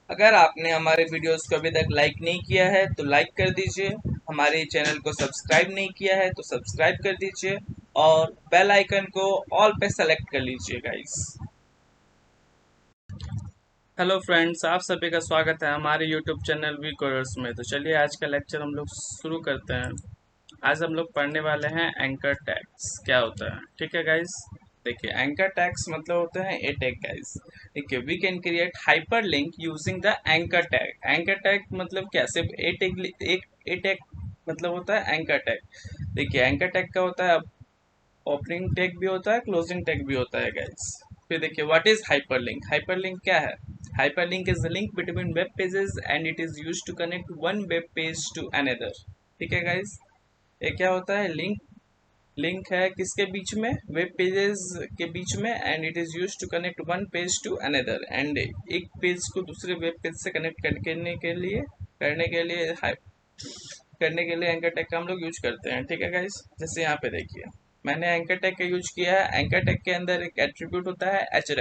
अगर आपने हमारे वीडियोस को अभी तक लाइक नहीं किया है तो लाइक कर दीजिए। हमारे चैनल को सब्सक्राइब नहीं किया है तो सब्सक्राइब कर दीजिए और बेल आइकन को ऑल पे सेलेक्ट कर लीजिए गाइस। हेलो फ्रेंड्स, आप सभी का स्वागत है हमारे यूट्यूब चैनल वी कोर्स में। तो चलिए आज का लेक्चर हम लोग शुरू करते हैं। आज हम लोग पढ़ने वाले हैं एंकर टैग्स क्या होता है। ठीक है गाइस, देखिए एंकर टैग्स मतलब होते हैं ए टैग गाइस। देखिए we can create hyperlink using the anchor tag. Anchor tag मतलब क्या, सिर्फ ए टैग, एक ए टैग मतलब होता है एंकर टैग। देखिए एंकर टैग का होता है ओपनिंग टैग भी होता है, क्लोजिंग टैग भी होता है गाइस। फिर देखिए व्हाट इज हाइपरलिंक। हाइपरलिंक क्या है? Hyperlink is the link between web pages and it is used to connect one web page to another. ठीक है गाइस, ये क्या होता है? लिंक लिंक है किसके बीच में? वेब पेजेस के बीच में। And it is used to connect one page to another. And एक पेज को दूसरे वेब पेज से कनेक्ट करने के लिए एंकर टैग का हम लोग यूज करते हैं। ठीक है गाइस, जैसे यहाँ पे देखिए मैंने एंकर टैग का यूज किया है। एंकर टैग के अंदर एक एट्रीब्यूट होता है एच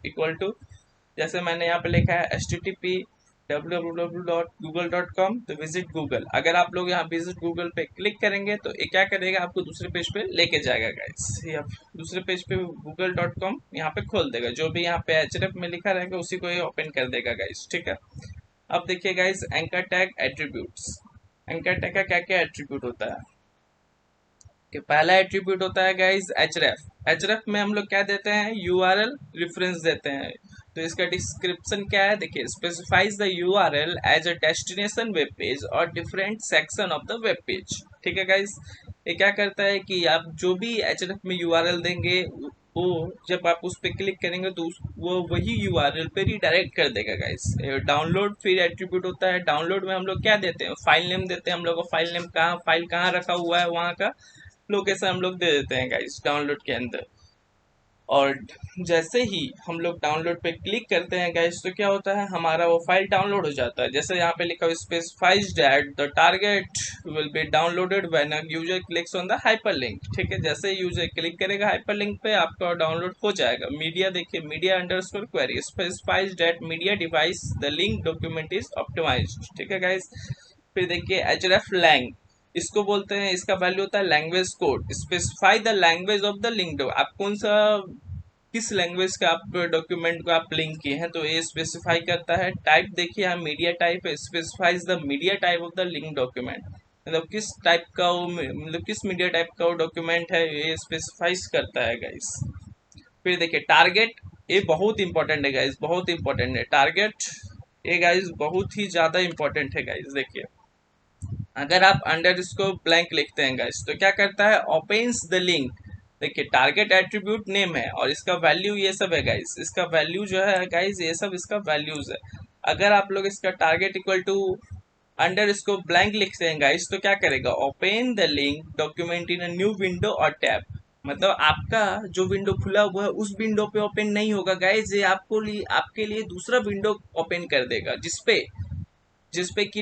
इक्वल टू, जैसे मैंने यहाँ पे लिखा है HTTP www.google.com, तो विजिट गूगल। अगर आप लोग यहाँ विजिट गूगल पे क्लिक करेंगे तो ये क्या करेगा, आपको दूसरे पेज पे लेके जाएगा गाइस। या दूसरे पेज पे google.com यहाँ पे खोल देगा। जो भी यहाँ पे href में लिखा रहेगा उसी को ये ओपन कर देगा गाइस। ठीक है, अब देखिए guys anchor tag attributes. Anchor tag का क्या क्या एट्रीब्यूट होता है कि पहला एट्रीब्यूट होता है गाइस एचरेफ में हम लोग क्या देते हैं? यूआरएल रेफरेंस देते हैं। तो इसका डिस्क्रिप्शन क्या है, देखिए specifies the URL as a destination web page और different section of the web page. ठीक है गाइस, ये क्या करता है कि आप जो भी एचरेफ में यूआरएल देंगे वो जब आप उस पर क्लिक करेंगे तो वो वही यूआरएल पे रिडायरेक्ट कर देगा गाइस। डाउनलोड फिर एट्रीब्यूट होता है। डाउनलोड में हम लोग क्या देते हैं? फाइल नेम देते हैं। हम लोग को फाइल नेम कहाँ, फाइल कहाँ रखा हुआ है वहाँ का लोकेशन हम लोग दे देते हैं गाइस डाउनलोड के अंदर। और जैसे ही हम लोग डाउनलोड पे क्लिक करते हैं गाइस तो क्या होता है, हमारा वो फाइल डाउनलोड हो जाता है। जैसे यहाँ पे लिखा हुआ specifies that the target will be downloaded when a user clicks on the hyperlink. ठीक है, जैसे यूजर क्लिक करेगा हाइपरलिंक पे आपका डाउनलोड हो जाएगा। मीडिया देखिए, media underscore query specifies that media device the link document is optimised. ठीक है गाइस, फिर देखिए href lang, इसको बोलते हैं, इसका वैल्यू होता है language code. Specify the language of the link. आप कौन सा, किस लैंग्वेज का आप डॉक्यूमेंट को आप लिंक किए हैं तो ये स्पेसिफाई करता है। टाइप देखिए यहाँ मीडिया टाइप है, specifies the media type of the link document. मतलब किस टाइप का वो, मतलब किस मीडिया टाइप का वो डॉक्यूमेंट है ये स्पेसिफाइज करता है गाइस। फिर देखिए टारगेट, ये बहुत इंपॉर्टेंट है गाइस, बहुत इंपॉर्टेंट है टारगेट। ये गाइस बहुत ही ज्यादा इंपॉर्टेंट है गाइस। देखिए अगर आप अंडर इसको ब्लैंक लिखते हैं गाइस तो क्या करता है? Opens the link. देखिए टारगेट एट्रीब्यूट नेम है और इसका वैल्यू ये सब है गाइस। इसका वैल्यू जो है गाइस ये सब इसका वैल्यूज है। अगर आप लोग इसका टारगेट इक्वल टू अंडर इसको ब्लैंक लिखते हैं गाइस तो क्या करेगा? Open the link document in a new window और टैब। मतलब आपका जो विंडो खुला हुआ है उस विंडो पे ओपन नहीं होगा गाइस, ये आपके लिए दूसरा विंडो ओपन कर देगा जिसपे कि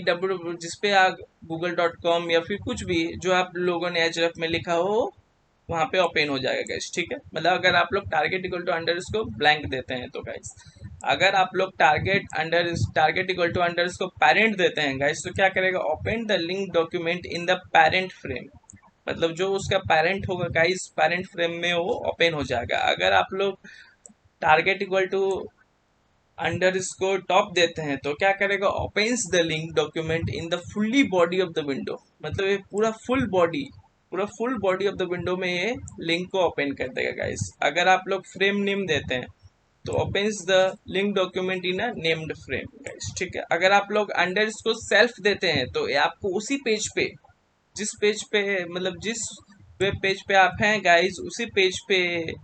जिसपे आप google.com या फिर कुछ भी जो आप लोगों ने एचएफ में लिखा हो वहां पे ओपन हो जाएगा गाइस। ठीक है, मतलब अगर आप लोग टारगेट इक्वल टू अंडर इसको ब्लैंक देते हैं तो गाइस, अगर आप लोग टारगेट इक्वल टू अंडर इसको पेरेंट देते हैं गाइस तो क्या करेगा? Open the link document in the parent frame. मतलब जो उसका पेरेंट होगा गाइस, पेरेंट फ्रेम में वो ओपन हो जाएगा। अगर आप लोग टारगेट इक्वल टू अंडर इसको टॉप देते हैं तो क्या करेगा? Opens the link document in the fully body of the window. मतलब ये पूरा full body of the window में ये लिंक को ओपन कर देगा गाइस। अगर आप लोग फ्रेम नेम देते हैं तो opens the link document in a named frame guys. ठीक है, अगर आप लोग अंडर इसको सेल्फ देते हैं तो ये आपको उसी पेज पे, जिस पेज पे, मतलब जिस वेब पेज पे आप हैं गाइस उसी पेज पे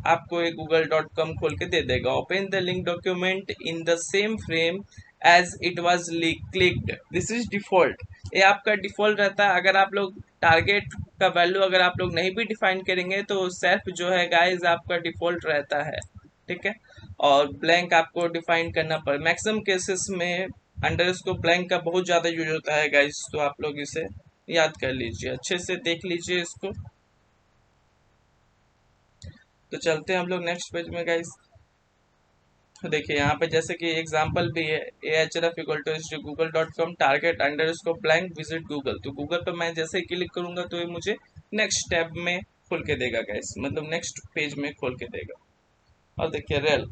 आपको एक google.com खोल के दे देगा। Open the link document in the same frame as it was clicked, this is default. ये आपका डिफॉल्ट रहता है। अगर आप लोग टारगेट का वैल्यू अगर आप लोग नहीं भी डिफाइन करेंगे तो सेल्फ जो है गाइस आपका डिफॉल्ट रहता है। ठीक है, और ब्लैंक आपको डिफाइन करना पड़े मैक्सिमम केसेस में। अंडर इसको ब्लैंक का बहुत ज़्यादा यूज होता है गाइस, तो आप लोग इसे याद कर लीजिए, अच्छे से देख लीजिए इसको। तो चलते हैं हम लोग नेक्स्ट पेज में गाइस। तो देखिए यहाँ पे जैसे कि एग्जांपल भी है, ahref equal to google.com target under उसको ब्लैंक विजिट गूगल। तो गूगल पर मैं जैसे ही क्लिक करूंगा तो ये मुझे नेक्स्ट टैब में खोल के देगा गाइस, मतलब नेक्स्ट पेज में खोल के देगा। और देखिए रेल,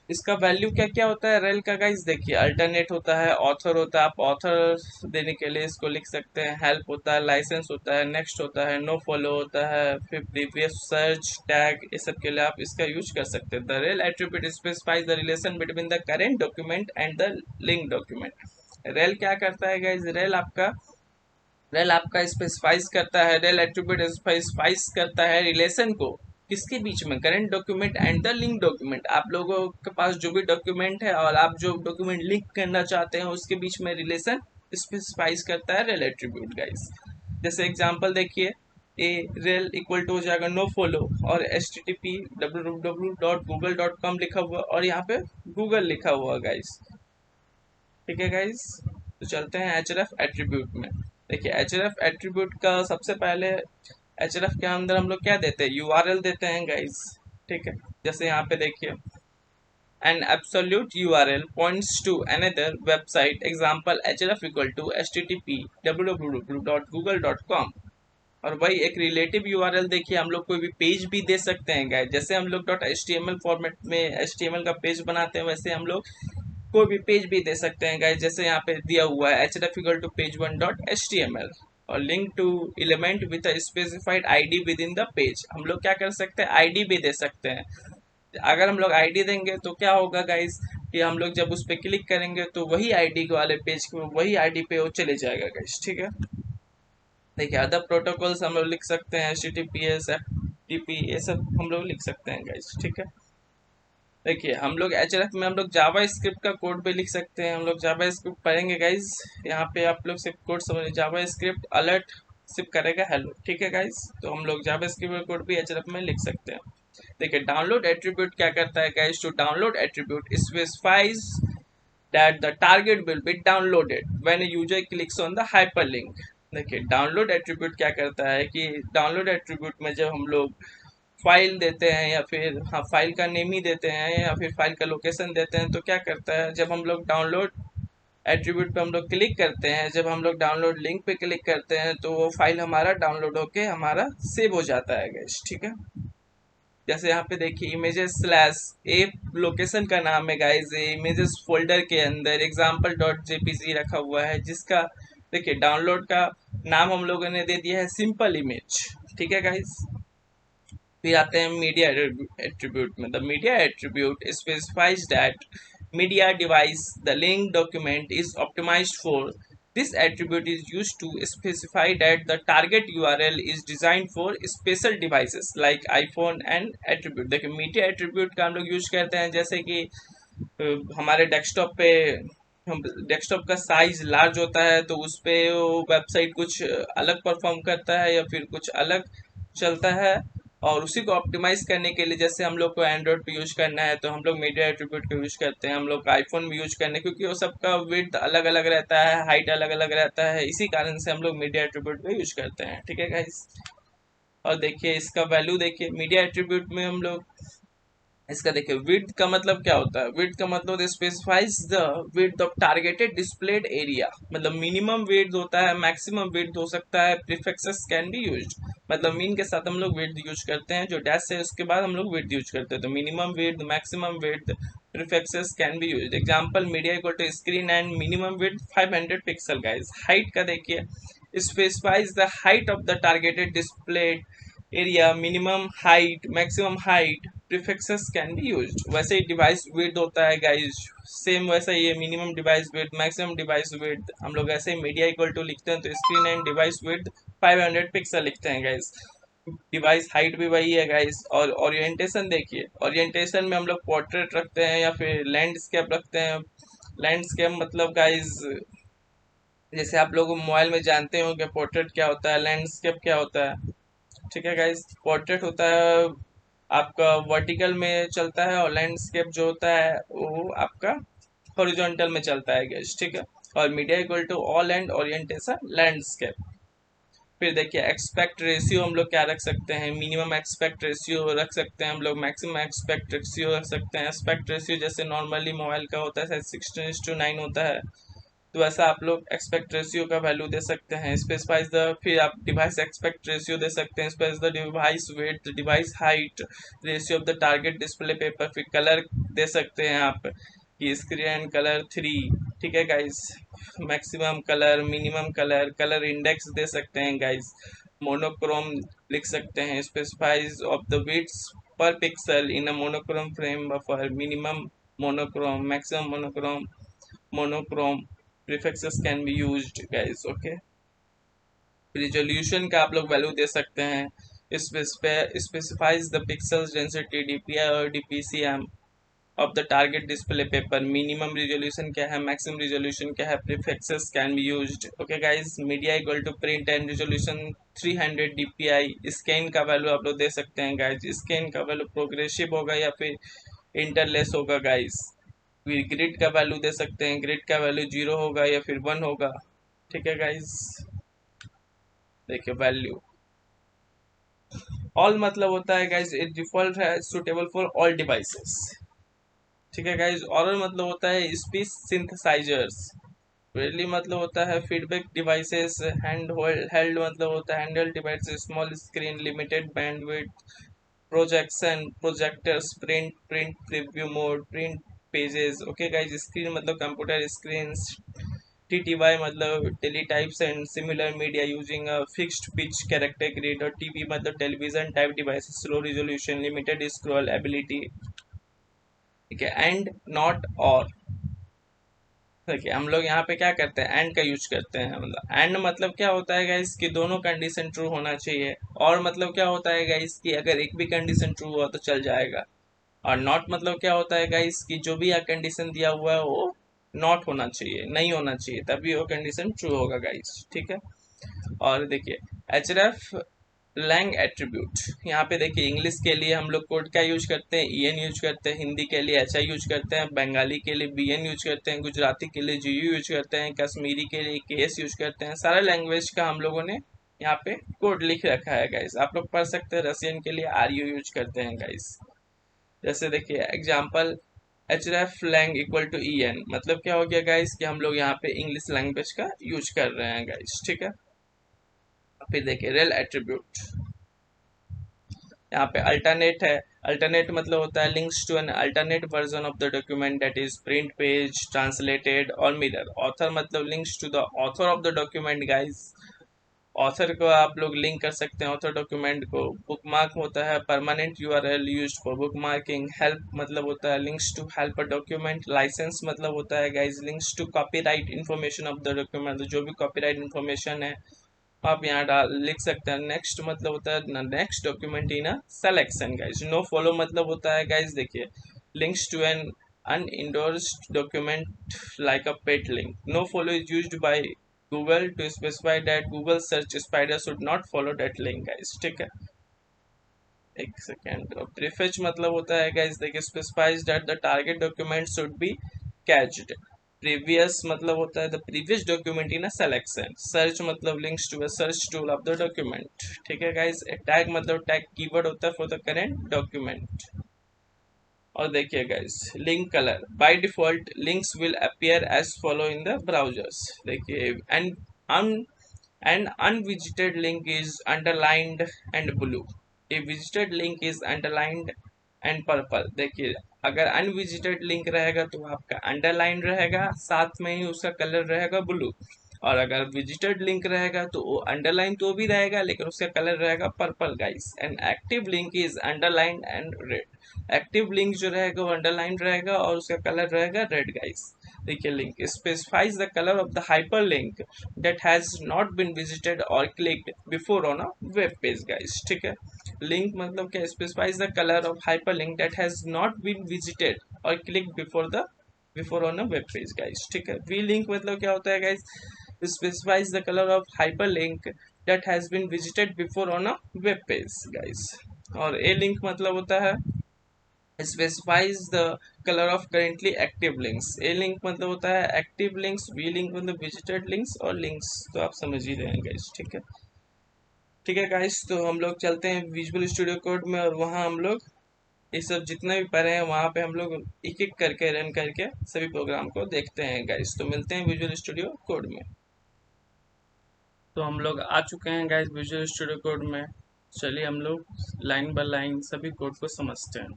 इसका वैल्यू क्या क्या होता है रेल का गाइस, देखिए अल्टरनेट होता है, ऑथर होता है, आप ऑथर देने के लिए इसको लिख सकते हैं, हेल्प होता है, लाइसेंस होता है, नेक्स्ट होता है, नो फॉलो होता है, फिर प्रीवियस सर्च टैग, ये सब के लिए आप इसका यूज कर सकते हैं। The rail attribute specifies the relation between the current document and the link document. Rail क्या करता है गाइस, रेल आपका स्पेसिफाइज करता है, रेल एट्रीब्यूट स्पेसिफाइज करता है रिलेशन को किसके बीच में, current document and the link document. आप लोगों के पास जो भी डॉक्यूमेंट है और आप जो डॉक्यूमेंट लिंक करना चाहते हैं उसके बीच में रिलेशन स्पेसिफाइज करता है रेल एट्रीब्यूट गाइस। जैसे एग्जांपल देखिए, ए रेल इक्वल टू हो जाएगा नो फॉलो और http www.google.com लिखा हुआ और यहाँ पे गूगल लिखा हुआ गाइस। ठीक है गाइस, तो चलते हैं एचरएफ एट्रीब्यूट में। देखिए एचरएफ एट्रीब्यूट का सबसे पहले एचरएफ के अंदर हम लोग क्या देते हैं, यूआरएल देते हैं गाइस। ठीक है, जैसे यहाँ पे देखिए an absolute URL points to another website, example href equal to http www.google.com। और वही एक रिलेटिव यूआरएल देखिए, हम लोग कोई भी पेज भी दे सकते हैं गाइस, जैसे हम लोग .html फॉर्मेट में HTML का पेज बनाते हैं वैसे हम लोग कोई भी पेज भी दे सकते हैं गाइस। जैसे यहाँ पे दिया हुआ है href equal to page1.html और link to element with a specified ID within the page. हम लोग क्या कर सकते हैं, आईडी भी दे सकते हैं। अगर हम लोग आईडी देंगे तो क्या होगा गाइस कि हम लोग जब उस पर क्लिक करेंगे तो वही आईडी वाले पेज को वही आईडी पे वो चले जाएगा गाइस। ठीक है, देखिए अदर प्रोटोकॉल्स हम लोग लिख सकते हैं, HTTPS FTP ये सब हम लोग लिख सकते हैं गाइस। ठीक है, देखिए हम लोग एचएरएफ में हम लोग जावा स्क्रिप्ट का कोड भी लिख सकते हैं। हम लोग जावा स्क्रिप्ट पढ़ेंगे गाइस, यहाँ पे आप लोग सिर्फ कोड समझ, जावा स्क्रिप्ट अलर्ट सिर्फ करेगा हेलो। ठीक है गाइस, तो हम लोग जावा स्क्रिप्ट का कोड भी एचएरएफ में लिख सकते हैं। देखिए डाउनलोड एट्रीब्यूट क्या करता है guys, to download attribute specifies that the target will be downloaded when a user clicks on the hyperlink। देखिए डाउनलोड एट्रीब्यूट क्या करता है कि डाउनलोड एट्रीब्यूट में जब हम लोग फाइल देते हैं या फिर हाँ फाइल का नेम ही देते हैं या फिर फाइल का लोकेशन देते हैं, तो क्या करता है जब हम लोग डाउनलोड एट्रीब्यूट पे हम लोग क्लिक करते हैं, जब हम लोग डाउनलोड लिंक पे क्लिक करते हैं तो वो फाइल हमारा डाउनलोड होके हमारा सेव हो जाता है गाइस। ठीक है, जैसे यहाँ पे देखिए इमेजेस स्लैश ए लोकेशन का नाम है गाइस, इमेजेस फोल्डर के अंदर example.jpg रखा हुआ है, जिसका देखिए डाउनलोड का नाम हम लोगों ने दे दिया है सिंपल इमेज। ठीक है गाइस, फिर आते हैं मीडिया एट्रीब्यूट में। The media attribute specifies that media device the link document is optimised for this attribute is used to specify that the target URL is designed for special devices like iPhone and attribute। देखिए media attribute का हम लोग use करते हैं जैसे कि हमारे desktop पे डेस्कटॉप का साइज लार्ज होता है तो उस पे वो वेबसाइट कुछ अलग परफॉर्म करता है या फिर कुछ अलग चलता है, और उसी को ऑप्टिमाइज करने के लिए जैसे हम लोग को एंड्रॉइड पे यूज करना है तो हम लोग मीडिया एट्रीब्यूट को यूज करते हैं, हम लोग आईफोन भी यूज करने, क्योंकि वो सबका विड्थ अलग अलग रहता है, हाइट अलग अलग रहता है, इसी कारण से हम लोग मीडिया एट्रीब्यूट को यूज करते हैं। ठीक है गाइस, और देखिए इसका वैल्यू देखिए मीडिया एट्रीब्यूट में हम लोग इसका देखिए विड्थ का मतलब क्या होता है, विड्थ का मतलब specifies the width of targeted displayed area, मतलब मिनिमम विड्थ होता है, मैक्सिमम विड्थ हो सकता है, प्रीफिक्सेस कैन बी यूज्ड, मतलब मीन के साथ हम लोग विड्थ यूज करते हैं, जो डैश है उसके बाद हम लोग विड्थ यूज करते हैं, तो minimum width, maximum width, prefixes can be used. Example media equal to screen and minimum width 500 pixel guys. Height का देखिए specifies the height of the targeted displayed area, minimum height, maximum height, prefixes can be used. वैसे ही device width होता है guys, same वैसा ही है, minimum device width, maximum device width, हम लोग ऐसे ही मीडिया इक्वल टू लिखते हैं तो screen and device width 500 pixel लिखते हैं गाइस। डिवाइस हाइट भी वही है गाइस। और ओरिएंटेशन देखिए, ओरिएंटेशन में हम लोग पोर्ट्रेट रखते हैं या फिर लैंडस्केप रखते हैं। लैंडस्केप मतलब गाइस जैसे आप लोग मोबाइल में जानते हो कि पोर्ट्रेट क्या होता है, लैंडस्केप क्या होता है। ठीक है गाइस, पोर्ट्रेट होता है आपका वर्टिकल में चलता है और लैंडस्केप जो होता है वो आपका हॉरिजॉन्टल में चलता है गाइस। ठीक है, और media equal to all and orientation landscape. फिर देखिए एक्सपेक्ट रेशियो हम लोग क्या रख सकते हैं, मिनिमम एक्सपेक्ट रेशियो रख सकते हैं हम लोग, मैक्सिमम एक्सपेक्ट रेशियो रख सकते हैं। एक्सपेक्ट रेशियो जैसे नॉर्मली मोबाइल का होता है 16:9 होता है, तो ऐसा आप लोग एक्सपेक्ट रेशियो का वैल्यू दे सकते हैं। स्पेसिफाइज द, फिर आप डिवाइस एक्सपेक्ट रेशियो दे सकते हैं। Specifies the device weight, device height, ratio of the target display paper. फिर कलर दे सकते हैं आप कि स्क्रीन कलर 3, ठीक है guys. Maximum colour, minimum colour, colour index दे सकते हैं गाइस। मोनोक्रोम लिख सकते हैं। Specifies of the bits per pixel in a monochrome frame buffer, minimum monochrome, maximum monochrome, monochrome prefixes can be used guys, okay। Resolution का आप लोग value दे सकते हैं। Specifies the pixels density DPI और DPCM of the target display paper, minimum resolution क्या है, maximum resolution क्या है, prefixes can be used, okay guys. Media equal to print and resolution 300 DPI. Scan का वैल्यू आप लोग दे सकते हैं गाइस। स्कैन का वैल्यू प्रोग्रेसिव होगा या फिर इंटरलेस होगा गाइस। फिर ग्रिड का वैल्यू दे सकते हैं, ग्रिड का वैल्यू 0 होगा या फिर 1 होगा, ठीक है गाइस। देखिए वैल्यू ऑल मतलब होता है गाइस इट डिफॉल्ट है सुटेबल फॉर ऑल डिवाइसेस, ठीक है गाइस। और मतलब होता है स्पीच सिंथेसाइजर्स। रियली मतलब होता है फीडबैक डिवाइसेस। हैंड हेल्ड मतलब होता है handle devices, small screen, limited bandwidth, projection, projectors, print, print preview mode, print pages, okay guys. Screen मतलब कंप्यूटर स्क्रीन। TTY मतलब teletypes and similar media using a fixed pitch character grid. और TV मतलब television type device, slow resolution, limited scroll ability, ठीक है। And not और, देखिए हम लोग यहाँ पे क्या करते हैं, एंड का यूज करते हैं। मतलब एंड मतलब क्या होता है गाइस कि दोनों कंडीशन ट्रू होना चाहिए। और मतलब क्या होता है गाइस कि अगर एक भी कंडीशन ट्रू हुआ तो चल जाएगा। और नॉट मतलब क्या होता है गाइस कि जो भी कंडीशन दिया हुआ है वो नॉट होना चाहिए, नहीं होना चाहिए, तभी वो कंडीशन ट्रू होगा गाइस, ठीक है। और देखिए एचरेफ लैंग एट्रीब्यूट, यहाँ पे देखिए इंग्लिश के लिए हम लोग कोड का यूज करते हैं, EN यूज करते हैं, हिंदी के लिए HI यूज करते हैं, बंगाली के लिए BN यूज करते हैं, गुजराती के लिए GU यूज करते हैं, कश्मीरी के लिए KS यूज करते हैं। सारा लैंग्वेज का हम लोगों ने यहाँ पे कोड लिख रखा है गाइस, आप लोग पढ़ सकते हैं। रशियन के लिए RU यूज करते हैं गाइस। जैसे देखिए example href lang equal to EN, मतलब क्या हो गया गाइस कि हम लोग यहाँ पे इंग्लिश लैंग्वेज का यूज कर रहे हैं गाइस, ठीक है। फिर देखिए रेल एट्रीब्यूट, यहाँ पे अल्टरनेट है। अल्टरनेट मतलब होता है links to an alternate version of the document that is print page, translated और मिरर। ऑथर मतलब links to the author of the document guys, author को आप लोग लिंक कर सकते हैं ऑथर डॉक्यूमेंट को। बुकमार्क होता है permanent URL used for bookmarking. Help मतलब होता है links to help a document. License मतलब होता है guys links to copyright information of the document, जो भी कॉपीराइट इन्फॉर्मेशन है आप यहाँ डाल लिख सकते हैं। नेक्स्ट मतलब होता है next document in a selection guys. No follow मतलब होता है गाइस देखिए links to an unendorsed document like a paid link. No follow is used by Google to specify that Google search spider should not follow that link guys, ठीक है। एक second. Prefetch मतलब होता है गाइस देखिए specifies that the target document should be cached. Previous मतलब होता है the previous document in a selection. Search मतलब links to a search tool of the document, ठीक है गाइस। टैग मतलब टैग कीवर्ड होता है फॉर द करेंट डॉक्यूमेंट। और देखिए guys link colour, by default links will appear as follow in the browsers. देखिए and unvisited link is underlined and blue. A visited link is underlined and purple. देखिए अगर unvisited link रहेगा तो आपका underline रहेगा, साथ में ही उसका कलर रहेगा ब्लू। और अगर विजिटेड लिंक रहेगा तो वो अंडरलाइन तो भी रहेगा लेकिन उसका कलर रहेगा purple guys. And active link is underline and red. Active link जो रहेगा वो अंडरलाइन रहेगा और उसका कलर रहेगा रेड गाइस। देखिए link specifies the colour of the hyperlink that has not been visited और clicked before on a web page guys, ठीक है। लिंक मतलब क्या, specifies the colour of hyperlink that has not been visited और click before on a web page guys, ठीक है। V link मतलब क्या होता है guys, specifies the color of hyperlink that has been visited before on a web page guys। और a link मतलब होता है specifies the color of currently active links। a link मतलब होता है active links, v link मतलब visited links और links तो आप समझ ही रहे हैं guys, ठीक है। ठीक है गाइस, तो हम लोग चलते हैं विजुअल स्टूडियो कोड में और वहाँ हम लोग ये सब जितने भी पढ़े हैं वहाँ पे हम लोग एक एक करके रन करके सभी प्रोग्राम को देखते हैं गाइस। तो मिलते हैं विजुअल स्टूडियो कोड में। तो हम लोग आ चुके हैं गाइस विजुअल स्टूडियो कोड में। चलिए हम लोग लाइन बाय लाइन सभी कोड को समझते हैं।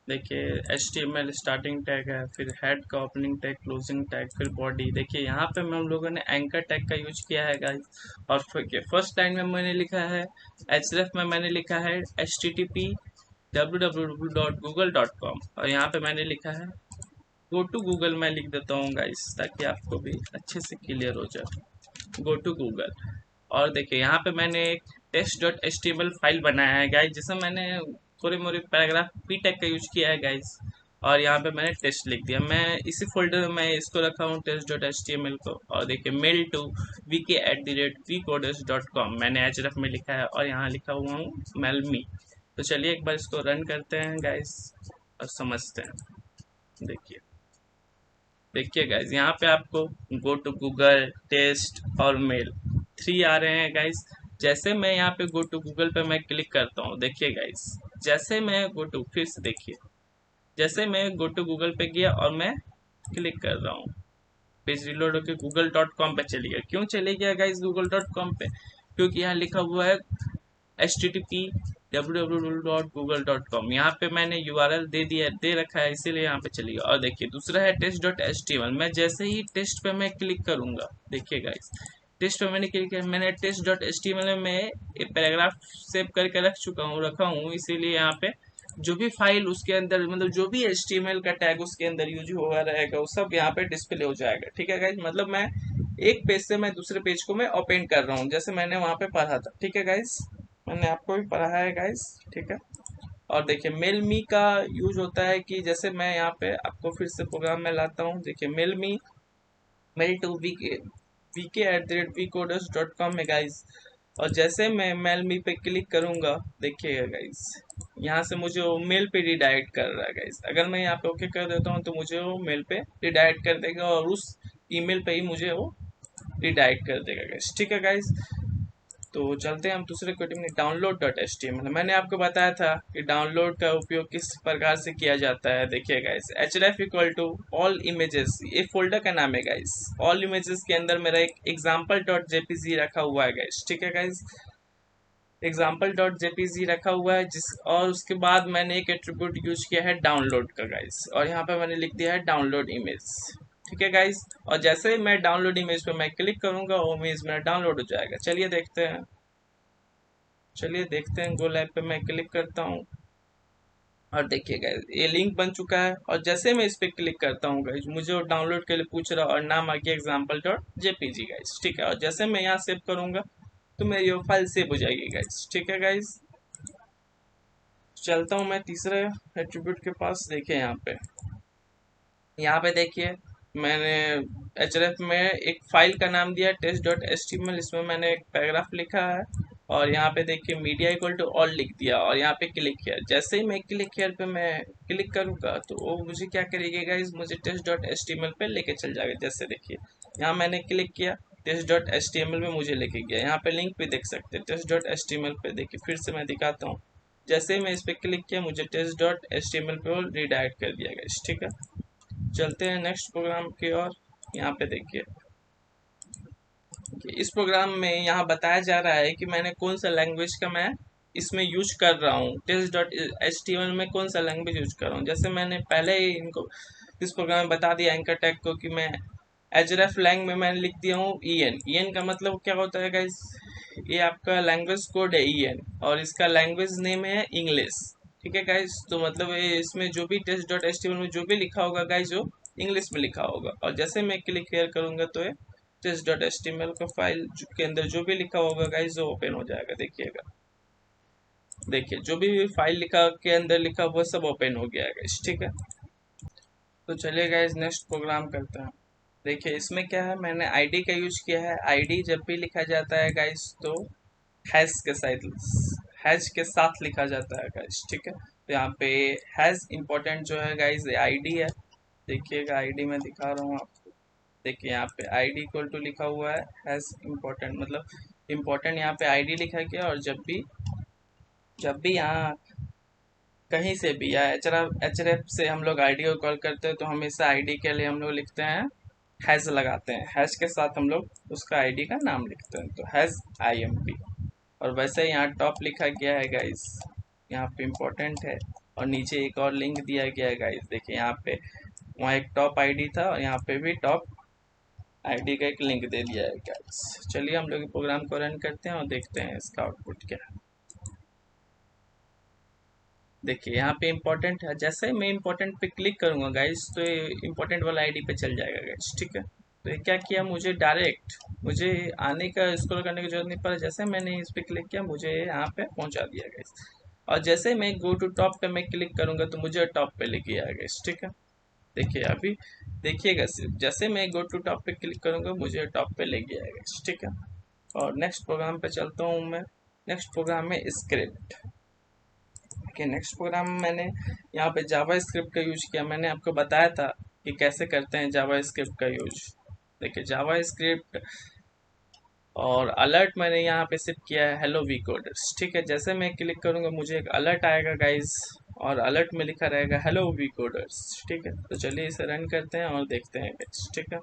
देखिए HTML स्टार्टिंग टैग है, फिर हेड का ओपनिंग टैग, क्लोजिंग टैग, फिर बॉडी। देखिए यहाँ पे हम लोगों ने एंकर टैग का यूज किया है गाइस। और फिर फर्स्ट लाइन में मैंने लिखा है href में मैंने लिखा है http www.google.com और यहाँ पे मैंने लिखा है गो टू गूगल। मैं लिख देता हूँ गाइस ताकि आपको भी अच्छे से क्लियर हो जाए, गो टू गूगल। और देखिए यहाँ पे मैंने एक test.html फाइल बनाया है गाइस, जिसमें मैंने थोड़े मोरे पैराग्राफ पी टैग का यूज किया है गाइस। और यहाँ पे मैंने टेस्ट लिख दिया। मैं इसी फोल्डर में मैं इसको रखा हूँ test.html को। और देखिए मेल टू vk@vcodes.com मैंने href में लिखा है और यहाँ लिखा हुआ हूँ मेलमी। तो चलिए एक बार इसको रन करते हैं गाइस और समझते हैं। देखिए देखिए गाइज यहाँ पे आपको गो टू गूगल, टेस्ट और मेल 3 आ रहे हैं गाइज। जैसे मैं यहाँ पे गो टू गूगल पे मैं क्लिक करता हूँ, देखिए गाइज जैसे मैं गो टू, फिर से देखिए जैसे मैं गो टू गूगल पे गया और मैं क्लिक कर रहा हूँ, पेज रिलोड होकर google.com पे चली गया। क्यों चले गया गाइज google.com पे? क्योंकि यहाँ लिखा हुआ है http www.google.com। यहाँ पे मैंने URL दे दिया, दे रखा है, इसीलिए यहाँ पे चलिए। और देखिए दूसरा है test.html। मैं जैसे ही टेस्ट पे मैं क्लिक करूंगा, देखिए गाइस टेस्ट पे मैंने क्लिक किया, मैंने test.html में एक पैराग्राफ सेव करके रखा हूँ, इसीलिए यहाँ पे जो भी फाइल उसके अंदर मतलब जो भी HTML का टैग उसके अंदर यूज होगा रहेगा वो सब यहाँ पे डिस्प्ले हो जाएगा। ठीक है गाइज, मतलब मैं एक पेज से मैं दूसरे पेज को मैं ओपन कर रहा हूँ जैसे मैंने वहाँ पे पढ़ा था। ठीक है गाइज, मैंने आपको भी पढ़ाया है गाइस। ठीक है, और देखिए मेल मी का यूज होता है कि जैसे मैं यहाँ पे आपको फिर से प्रोग्राम में लाता हूँ। देखिए mail me, mail to vk@vcodes.com में गाइस। और जैसे मैं मेल मी पे क्लिक करूंगा, देखिएगा गाइस यहाँ से मुझे वो मेल पे रिडायरेक्ट कर रहा है गाइस। अगर मैं यहाँ पे ओके कर देता हूँ तो मुझे वो मेल पे रिडायरेक्ट कर देगा और उस ईमेल पे ही मुझे वो रिडायरेक्ट कर देगा गाइस। ठीक है गाइस, तो चलते हैं हम दूसरे कोडिंग में। Download dot H T M L मैंने आपको बताया था कि डाउनलोड का उपयोग किस प्रकार से किया जाता है। देखिए guys H ref equal to all images, ये फोल्डर का नाम है गाइस। ऑल इमेजेस के अंदर मेरा एक एग्जाम्पल डॉट जेपीजी रखा हुआ है गाइस। ठीक है गाइस, एग्जाम्पल डॉट जेपीजी रखा हुआ है जिस, और उसके बाद मैंने एक एट्रीब्यूट यूज किया है डाउनलोड का गाइस, और यहाँ पे मैंने लिख दिया है डाउनलोड इमेज। ठीक है गाइस, और जैसे ही मैं डाउनलोड इमेज पे मैं क्लिक करूंगा वो इमेज मेरा डाउनलोड हो जाएगा। चलिए देखते हैं गो लैब पे मैं क्लिक करता हूँ और देखिए गाइस ये लिंक बन चुका है। और जैसे मैं इस पे क्लिक करता हूँ गाइस मुझे वो डाउनलोड के लिए पूछ रहा है और नाम आ गया एग्जाम्पल डॉट जेपीजी गाइस। ठीक है, और जैसे मैं यहाँ सेव करूंगा तो मेरी वो फाइल सेव हो जाएगी गाइस। ठीक है गाइस, चलता हूँ मैं तीसरे एट्रीब्यूट के पास। देखिए यहाँ पे देखिए मैंने एचरेफ में एक फाइल का नाम दिया test dot H T M L, इसमें मैंने एक पैराग्राफ लिखा है और यहाँ पे देखिए मीडिया इक्वल टू ऑल लिख दिया और यहाँ पे क्लिक किया। जैसे ही मैं क्लिक किया पे मैं क्लिक करूँगा तो वो मुझे क्या करेगी गाइस, मुझे test dot H T M L पे लेके चल जाएगा। जैसे देखिए यहाँ मैंने क्लिक किया, test dot H T M L में मुझे लेके गया। यहाँ पे लिंक भी देख सकते हैं test dot H T M L पे। देखिए फिर से मैं दिखाता हूँ, जैसे ही मैं इस पर क्लिक किया मुझे test dot H T M L पे वो रिडायरेक्ट कर दिया गाइस। ठीक है, चलते हैं नेक्स्ट प्रोग्राम की ओर। यहाँ पे देखिए कि इस प्रोग्राम में यहाँ बताया जा रहा है कि मैंने कौन सा लैंग्वेज का मैं इसमें यूज कर रहा हूँ। Test dot H T M L में कौन सा लैंग्वेज यूज कर रहा हूँ। जैसे मैंने पहले ही इनको इस प्रोग्राम में बता दिया एंकर टैग को कि मैं एचरेफ लैंग में मैंने लिख दिया हूँ EN का मतलब क्या होता है गाइस, ये आपका लैंग्वेज कोड है EN और इसका लैंग्वेज नेम है इंग्लिश। ठीक है गाइस, तो मतलब इसमें जो भी test dot H T M L में जो भी लिखा होगा गाइस वो इंग्लिश में लिखा होगा। और जैसे मैं क्लिक क्लियर करूंगा तो ये test dot H T M L का फाइल के अंदर जो भी लिखा होगा गाइस वो ओपन हो जाएगा। देखिएगा, देखिए जो भी फाइल लिखा के अंदर लिखा हुआ सब ओपन हो गया है गाइस। ठीक है, तो चलिए गाइस नेक्स्ट प्रोग्राम करते हैं। देखिए इसमें क्या है, मैंने आईडी का यूज किया है। आईडी जब भी लिखा जाता है गाइस तो हैश के साथ लिखा जाता है गाइस। ठीक है, तो यहाँ पे हैश इंपॉर्टेंट जो है गाइस आईडी है। देखिएगा आईडी में दिखा रहा हूँ आपको। देखिए यहाँ पे आईडी इक्वल टू लिखा हुआ है हैश इंपॉर्टेंट, मतलब इम्पोर्टेंट यहाँ पे आईडी लिखा गया, और जब भी यहाँ कहीं से भी या एचआरएफ से हम लोग आईडी को कॉल करते हैं तो हमेशा आईडी के लिए हम लोग लिखते हैं हैश लगाते हैं, हैश के साथ हम लोग उसका आईडी का नाम लिखते हैं, तो हैश IMP। और वैसे यहाँ टॉप लिखा गया है गाइस, यहाँ पे इम्पोर्टेंट है, और नीचे एक और लिंक दिया गया है गाइस, देखिए यहाँ पे वहाँ एक टॉप आईडी था और यहाँ पे भी टॉप आईडी का एक लिंक दे दिया है गाइस। चलिए हम लोग प्रोग्राम को रन करते हैं और देखते हैं इसका आउटपुट क्या है। देखिए यहाँ पे इम्पोर्टेंट है, जैसे ही मैं इम्पोर्टेंट पे क्लिक करूंगा गाइस तो ये इम्पोर्टेंट वाला आईडी पे चल जाएगा गाइस, ठीक है। तो ये क्या किया, मुझे आने का स्क्रॉल करने की जरूरत नहीं पड़ा, जैसे मैंने इस पे क्लिक किया मुझे यहाँ पे पहुंचा दिया गाइस। और जैसे मैं गो टू टॉप पे मैं क्लिक करूंगा तो मुझे टॉप पे लेके आएगा गाइस, ठीक है। देखिए अभी देखिएगा, सिर्फ जैसे मैं गो टू टॉप पे क्लिक करूंगा मुझे टॉप पे लेके आएगा गाइस, ठीक है। और नेक्स्ट प्रोग्राम पे चलता हूँ मैं। नेक्स्ट प्रोग्राम में स्क्रिप्ट के नेक्स्ट प्रोग्राम में मैंने यहाँ पे जावा स्क्रिप्ट का यूज किया। मैंने आपको बताया था कि कैसे करते हैं जावा स्क्रिप्ट का यूज। देखिए जावा स्क्रिप्ट और अलर्ट मैंने यहाँ पे सेट किया है हेलो वी कोडर्स, ठीक है। जैसे मैं क्लिक करूँगा मुझे एक अलर्ट आएगा गाइस, और अलर्ट में लिखा रहेगा हेलो वी कोडर्स, ठीक है। तो चलिए इसे रन करते हैं और देखते हैं गाइस, ठीक है।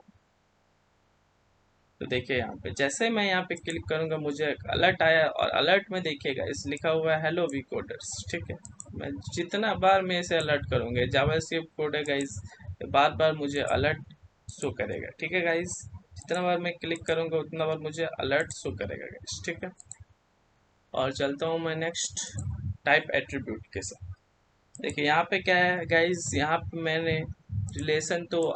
तो देखिए यहाँ पे जैसे मैं यहाँ पे क्लिक करूंगा मुझे एक अलर्ट आया, और अलर्ट में देखिएगा इस लिखा हुआ है हेलो वी कोडर्स, ठीक है। मैं जितना बार मैं इसे अलर्ट करूंगा, जावास्क्रिप्ट कोड है गाइस, बार बार मुझे अलर्ट शो करेगा, ठीक है गाइस। जितना बार मैं क्लिक करूंगा उतना बार मुझे अलर्ट शो करेगा गाइस, ठीक है। और चलता हूँ मैं नेक्स्ट टाइप एट्रीब्यूट के साथ। देखिए यहाँ पे क्या है गाइस, यहाँ पे मैंने रिलेशन तो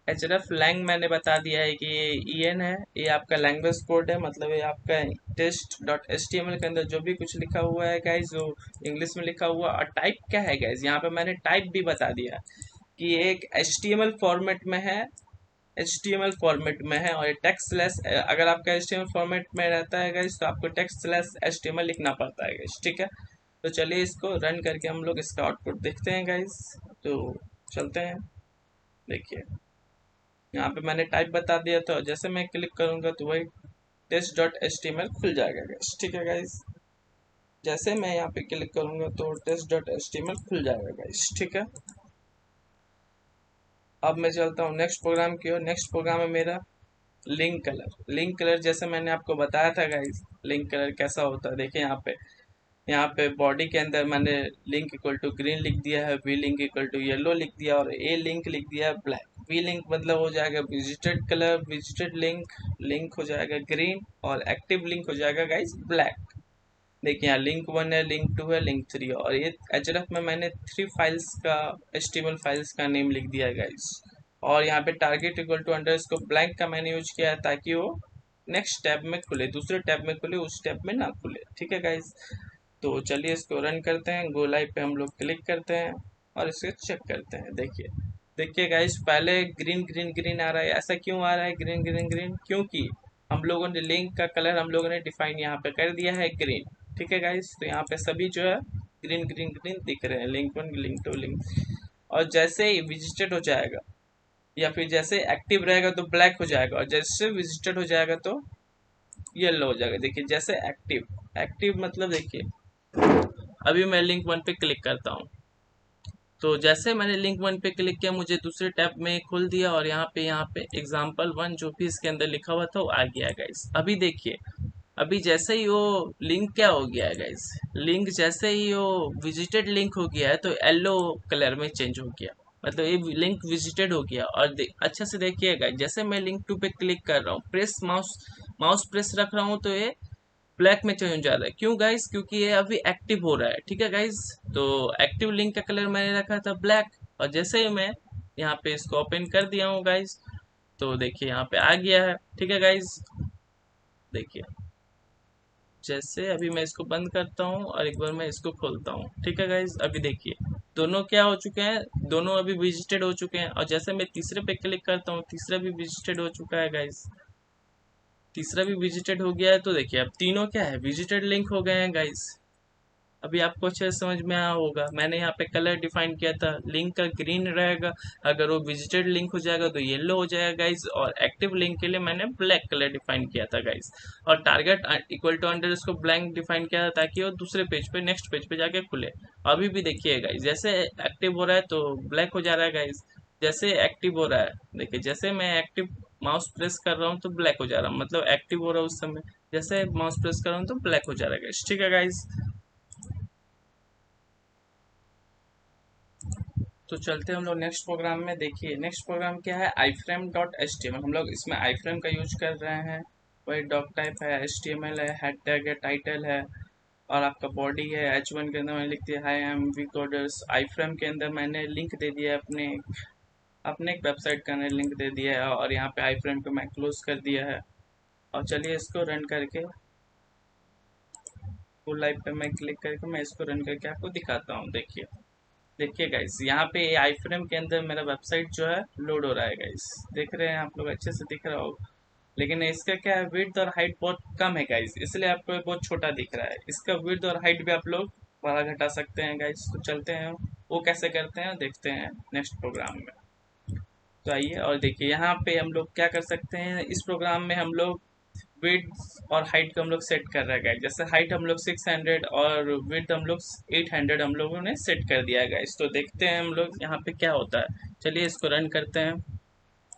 एचरफ लैंग मैंने बता दिया है कि ये EN है, ये आपका लैंग्वेज कोड है, मतलब ये आपका test.html के अंदर जो भी कुछ लिखा हुआ है गाइज जो इंग्लिश में लिखा हुआ। और टाइप क्या है गाइज, यहाँ पे मैंने टाइप भी बता दिया कि ये एक HTML फॉर्मेट में है, HTML फॉर्मेट में है। और ये टेक्स्ट स्लैश, अगर आपका HTML फॉर्मेट में रहता है गाइज तो आपको टेक्स्ट स्लैश HTML लिखना पड़ता है गाइज, ठीक है। तो चलिए इसको रन करके हम लोग इसका आउटपुट देखते हैं गाइज। तो चलते हैं, देखिए यहाँ पे मैंने टाइप बता दिया था, जैसे मैं क्लिक करूंगा तो वही test.html खुल जाएगा गाइस, ठीक है गाइस। जैसे मैं यहाँ पे क्लिक करूंगा तो test.html खुल जाएगा गाइस, ठीक है। अब मैं चलता हूँ नेक्स्ट प्रोग्राम की ओर। नेक्स्ट प्रोग्राम है मेरा लिंक कलर जैसे मैंने आपको बताया था गाइस, लिंक कलर कैसा होता है। देखिए यहाँ पे बॉडी के अंदर मैंने लिंक इक्वल टू ग्रीन लिख दिया है, V link equal to yellow लिख दिया, और ए लिंक लिख दिया है ब्लैक। वी लिंक मतलब हो जाएगा विजिटेड कलर, विजिटेड लिंक हो जाएगा ग्रीन, और एक्टिव लिंक हो जाएगा गाइस ब्लैक। देखिए यहाँ लिंक 1 है, लिंक 2 है, लिंक 3 है, और ये एचरफ में मैंने 3 फाइल्स का HTML फाइल्स का नेम लिख दिया है गाइस। और यहाँ पे target equal to underscore blank का मैंने यूज किया है ताकि वो नेक्स्ट टैब में खुले, दूसरे टैब में खुले, उस टैब में ना खुले, ठीक है गाइस। तो चलिए इसको रन करते हैं, गो लाइव पे हम लोग क्लिक करते हैं और इसे चेक करते हैं। देखिए गाइस पहले ग्रीन ग्रीन ग्रीन आ रहा है, ऐसा क्यों आ रहा है ग्रीन ग्रीन ग्रीन? क्योंकि हम लोगों ने लिंक का कलर हम लोगों ने डिफाइन यहाँ पे कर दिया है ग्रीन, ठीक है गाइस। तो यहाँ पे सभी जो है ग्रीन ग्रीन ग्रीन दिख रहे हैं, लिंक 1 लिंक 2 लिंक। और जैसे ही विजिटेड हो जाएगा या फिर जैसे एक्टिव रहेगा तो ब्लैक हो जाएगा, और जैसे विजिटेड हो जाएगा तो येलो हो जाएगा। देखिए जैसे एक्टिव मतलब देखिए अभी मैं लिंक 1 पे क्लिक करता हूँ, तो जैसे मैंने लिंक 1 पे क्लिक किया मुझे दूसरे टैब में खोल दिया, और यहाँ पे एग्जाम्पल 1 जो भी इसके अंदर लिखा हुआ था वो आ गया गाइस। अभी देखिए अभी जैसे ही वो लिंक क्या हो गया है गाइस, लिंक जैसे ही वो विजिटेड लिंक हो गया है तो येलो कलर में चेंज हो गया, मतलब ये लिंक विजिटेड हो गया। और अच्छे से देखिएगा जैसे मैं लिंक 2 पे क्लिक कर रहा हूँ, माउस प्रेस रख रहा हूँ तो ये ब्लैक में चेंज हो रहा है। क्यों गाइस? क्योंकि ये अभी एक्टिव हो रहा है, ठीक है गाइस। तो एक्टिव लिंक का कलर मैंने रखा था ब्लैक, और जैसे ही मैं यहाँ पे इसको ओपन कर दिया हूँ गाइस तो देखिए यहाँ पे आ गया है, ठीक है गाइस। देखिए जैसे अभी मैं इसको बंद करता हूँ और एक बार मैं इसको खोलता हूँ, ठीक है गाइज। अभी देखिए दोनों क्या हो चुके हैं, दोनों अभी विजिटेड हो चुके हैं। और जैसे मैं तीसरे पे क्लिक करता हूँ तीसरा भी विजिटेड हो चुका है गाइज, तीसरा भी विजिटेड हो गया है। तो देखिए अब तीनों क्या है, विजिटेड लिंक हो गए हैं गाइज, अभी आपको अच्छे से समझ में आया होगा। मैंने यहाँ पे कलर डिफाइन किया था, लिंक का ग्रीन रहेगा, अगर वो विजिटेड लिंक हो जाएगा तो येलो हो जाएगा गाइज, और एक्टिव लिंक के लिए मैंने ब्लैक कलर डिफाइन किया था गाइज, और टारगेट इक्वल टू अंडर इसको ब्लैंक डिफाइन किया था ताकि वो दूसरे पेज पे नेक्स्ट पेज पे जाके खुले। अभी भी देखिए गाइज, जैसे एक्टिव हो रहा है तो ब्लैक हो जा रहा है गाइज, जैसे एक्टिव हो रहा है, देखिए जैसे मैं एक्टिव माउस प्रेस कर रहा हूँ तो ब्लैक हो जा रहा है, मतलब एक्टिव हो रहा है उस समय, जैसे माउस प्रेस कर रहा हूँ तो ब्लैक हो जा रहा है गाइज। ठीक है गाइज, तो चलते हैं हम लोग नेक्स्ट प्रोग्राम में। देखिए नेक्स्ट प्रोग्राम क्या है, iframe.html। हम लोग इसमें iframe का यूज कर रहे हैं। वही डॉक टाइप है, HTML है, हेड टैग है, टाइटल है, और आपका बॉडी है। H1 के अंदर मैंने लिख दिया hi M V coders. iframe के अंदर मैंने लिंक दे दिया है अपने अपने एक वेबसाइट का मैंने लिंक दे दिया है, और यहाँ पे iframe को मैं क्लोज कर दिया है। और चलिए इसको रन करके, फुल लाइव पे मैं क्लिक करके मैं इसको रन करके आपको दिखाता हूँ। देखिए, देखिए गाइस, यहाँ पे आई फ्रेम के अंदर मेरा वेबसाइट जो है लोड हो रहा है गाइस। देख रहे हैं आप लोग, अच्छे से दिख रहा होगा। लेकिन इसका क्या है, विड्थ और हाइट बहुत कम है गाइस, इसलिए आपको ये बहुत छोटा दिख रहा है। इसका विड्थ और हाइट भी आप लोग बड़ा घटा सकते हैं गाइस। तो चलते हैं, वो कैसे करते हैं देखते हैं नेक्स्ट प्रोग्राम में। तो आइए और देखिए, यहाँ पे हम लोग क्या कर सकते हैं। इस प्रोग्राम में हम लोग विड्थ और हाइट को हम लोग सेट कर रहे हैं। जैसे हाइट हम लोग 600 और विड्थ हम लोग 800 हम लोगों ने सेट कर दिया है गाइस। तो देखते हैं हम लोग यहाँ पे क्या होता है। चलिए इसको रन करते हैं।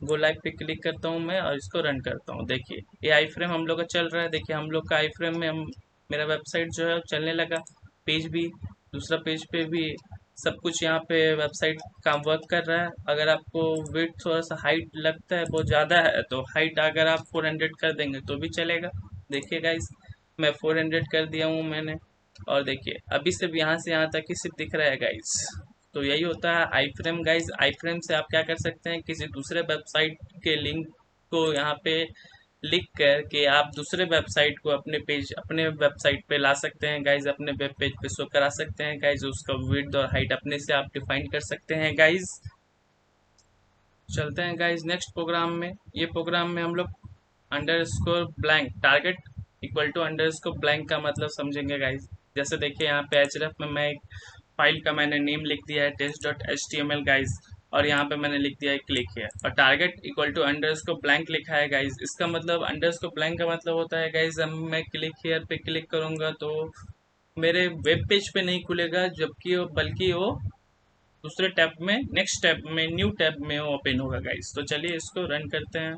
गो लाइव पे क्लिक करता हूँ मैं और इसको रन करता हूँ। देखिए ये आई फ्रेम हम लोग का चल रहा है। देखिए हम लोग का आई फ्रेम में हम मेरा वेबसाइट जो है चलने लगा। पेज भी, दूसरा पेज पे भी सब कुछ यहाँ पे वेबसाइट काम वर्क कर रहा है। अगर आपको वेट थोड़ा सा हाइट लगता है बहुत ज़्यादा है तो हाइट अगर आप 400 कर देंगे तो भी चलेगा। देखिए गाइस, मैं 400 कर दिया हूँ मैंने, और देखिए अभी सिर्फ यहाँ से यहाँ तक ही सिर्फ दिख रहा है गाइस। तो यही होता है आई फ्रेम गाइज। आई फ्रेम से आप क्या कर सकते हैं, किसी दूसरे वेबसाइट के लिंक को यहाँ पे लिख कर के आप दूसरे वेबसाइट को अपने वेबसाइट पे ला सकते हैं गाइज, अपने वेब पेज पे शो करा सकते हैं गाइज। उसका विड्थ और हाइट अपने से आप डिफाइन कर सकते हैं गाइज। चलते हैं गाइज नेक्स्ट प्रोग्राम में। ये प्रोग्राम में हम लोग underscore blank target equal to underscore blank का मतलब समझेंगे गाइज। जैसे देखिए यहाँ पे एचरेफ में मैं एक फाइल का मैंने नेम लिख दिया है test.html गाइज, और यहाँ पे मैंने लिख दिया है क्लिक है, और target equal to underscore blank लिखा है गाइज। इसका मतलब अंडर स्कोर ब्लैंक का मतलब होता है गाइज, अब मैं क्लिक हेयर पे क्लिक करूंगा तो मेरे वेब पेज पे नहीं खुलेगा, जबकि वो बल्कि वो दूसरे टैब में, नेक्स्ट टैब में, न्यू टैब में वो ओपन होगा गाइस। तो चलिए इसको रन करते हैं।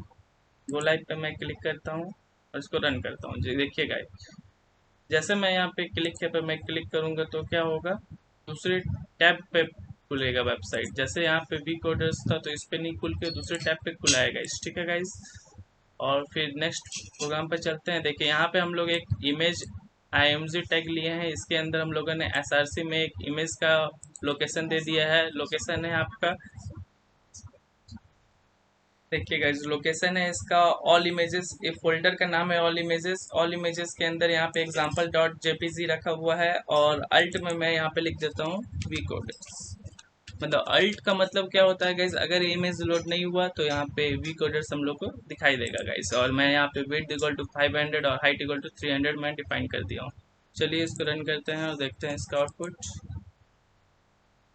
गो लाइव पे मैं क्लिक करता हूँ और इसको रन करता हूँ जी। देखिए गाइस, जैसे मैं यहाँ पे क्लिक किया पे मैं क्लिक करूँगा तो क्या होगा, दूसरे टैब पे खुलेगा वेबसाइट। जैसे यहाँ पे वी कोडर्स था तो इस पे नहीं खुल के दूसरे टैब पे खुला है गाइस। ठीक है गाइस, और फिर नेक्स्ट प्रोग्राम पे चलते हैं। देखिए यहाँ पे हम लोग एक इमेज IMG टैग लिए हैं। इसके अंदर हम लोगों ने SRC में एक इमेज का लोकेशन दे दिया है। लोकेशन है आपका, देखिए गाइस लोकेशन है इसका ऑल इमेजेस। ये फोल्डर का नाम है ऑल इमेजेस। ऑल इमेजेस के अंदर यहाँ पे एग्जाम्पल डॉट जेपीजी रखा हुआ है, और अल्ट में मैं यहाँ पे लिख देता हूँ वी कोड। मतलब अल्ट का मतलब क्या होता है गाइस, अगर इमेज लोड नहीं हुआ तो यहाँ पे वी कोडर्स हम लोग को दिखाई देगा गाइस। और मैं यहाँ पे वेट इक्वल टू 500 और हाइट इक्वल टू 300 मैं डिफाइन कर दिया हूँ। चलिए इसको रन करते हैं और देखते हैं इसका आउटपुट।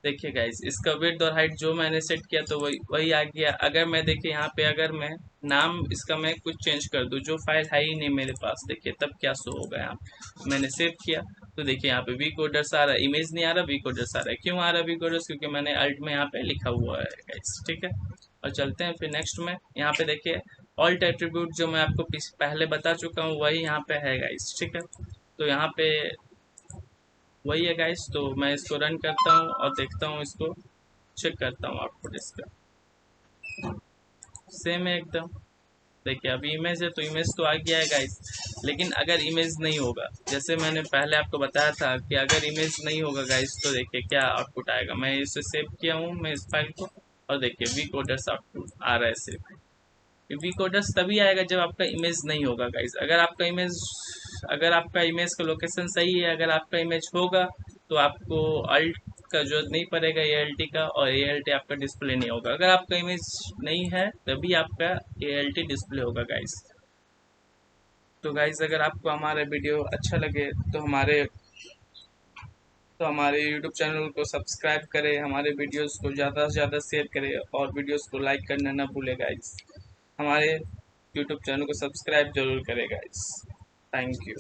देखिए गाइस, इसका विड्थ और हाइट जो मैंने सेट किया तो वही वही आ गया। अगर मैं देखिए यहाँ पे अगर मैं नाम इसका मैं कुछ चेंज कर दूँ, जो फाइल है ही नहीं मेरे पास, देखिए तब क्या शो होगा। यहाँ पे मैंने सेव किया तो देखिए यहाँ पे वी कोडर्स आ रहा है, इमेज नहीं आ रहा, वी कोडर्स आ रहा है। क्यों आ रहा है वी कोडर्स, क्योंकि मैंने अल्ट में यहाँ पे लिखा हुआ है गाइस। ठीक है, और चलते हैं फिर नेक्स्ट में। यहाँ पे देखिए ऑल्ट एट्रीब्यूट जो मैं आपको पहले बता चुका हूँ वही यहाँ पे है गाइस। ठीक है, तो यहाँ पे वही है गाइस। तो मैं इसको रन करता हूँ और देखता हूँ, इसको चेक करता हूँ आउटपुट इसका। सेम है एकदम। देखिए अभी इमेज है तो इमेज तो आ गया है गाइस, लेकिन अगर इमेज नहीं होगा, जैसे मैंने पहले आपको बताया था कि अगर इमेज नहीं होगा गाइस तो देखिए क्या आउटपुट आएगा। मैं इसे सेव किया हूँ मैं इस फाइल को, और देखिए वी कोडर्स आउटपुट आ रहा है सिर्फ। वी कोडर्स तभी आएगा जब आपका इमेज नहीं होगा गाइस। अगर आपका इमेज का लोकेशन सही है, अगर आपका इमेज होगा तो आपको अल्ट का जरूरत नहीं पड़ेगा ALT का, और ALT आपका डिस्प्ले नहीं होगा। अगर आपका इमेज नहीं है तभी आपका ALT डिस्प्ले होगा गाइस। तो गाइस अगर आपको हमारा वीडियो अच्छा लगे तो हमारे तो हमारे यूट्यूब चैनल को सब्सक्राइब करें, हमारे वीडियोस को ज़्यादा से ज़्यादा शेयर करें और वीडियोस को लाइक करना ना भूलें गाइस। हमारे यूट्यूब चैनल को सब्सक्राइब जरूर करें गाइस। Thank you.